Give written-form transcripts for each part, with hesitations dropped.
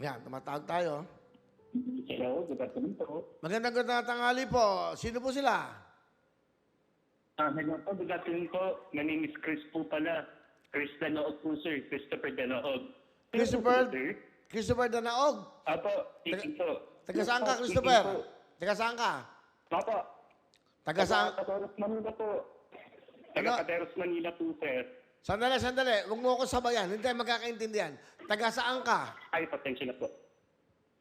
Yan, tumatawag tayo. Hello, good afternoon po. Magandang tanghali po. Sino po sila? Hello po, good afternoon po. My name is Chris po pala. Chris Danaog po, sir. Christopher Danaog. Christopher Danaog. Apo, speaking po. Taga saan ka, Speaking Christopher? po. Taga saan ka? Apo. Taga saan? Pateros, Manila po. Taga Ano? Pateros, Manila po, sir. Sandali. Huwag mo ako sabayan. Hindi tayo magkakaintindihan. Taga saan ka? Ay, pasensya na po.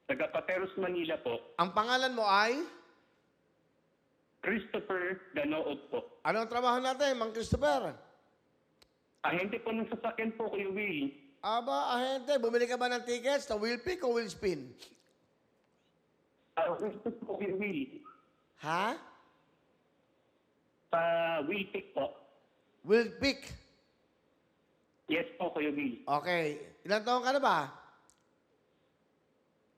Taga Pateros, Manila po. Ang pangalan mo ay? Christopher Danaog po. Ano ang trabaho natin, Mang Christopher? Ahente po ng sasakyan po, Kuya Will. Aba, ahente, bumili ka ba ng tickets na wheel pick o wheel spin? Gusto po, Kuya Will. Ha? Sa Will Pick po. Wheel pick. Yes po, Kuya Will. Okay. Ilan taon ka na ba?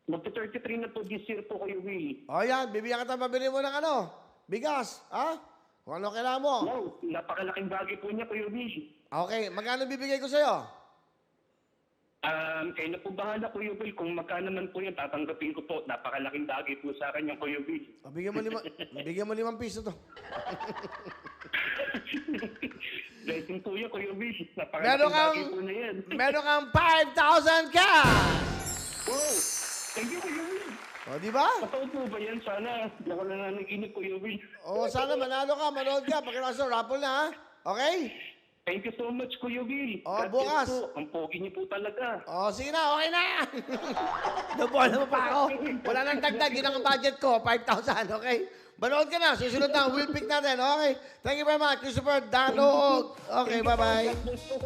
Magta-33 na po this year po, Kuya Will. O yan, bibigyan kita mabili mo ng ano? Bigas, ha? Kung ano kailangan mo. Wow, napakalaking bagay po niya, Kuya Will. Okay, magkano bibigay ko sa'yo? Kayo na po bahala, Kuya Will. Kung magkano man po yan, tatanggapin ko po. Napakalaking bagay po sa akin yung Kuya Will. O, bigyan mo 5 piso to. Blessing po yan, Kuya Will. Meron Napakalaking kang, bagay po na yan. meron kang 5,000 cash! Wow! Thank you, Kuya Will. O, di ba? Totoo po ba yan? Sana hindi ako na nanaginip, Kuya Will. O, sana manalo ka, manood ka. Pagkakaso, raffle na, ha? Okay? Thank you so much, Kuya Will. Oh, God bukas. bless po. Ang pogi niyo po talaga. O, sige na, okay na! Nabuhala mo pa ako. Wala nang dagdag, yun ang budget ko, 5,000, okay? Manood ka na, susunod na, we'll pick natin, okay? Thank you very much, Christopher Danog. Okay, bye-bye. God bless po.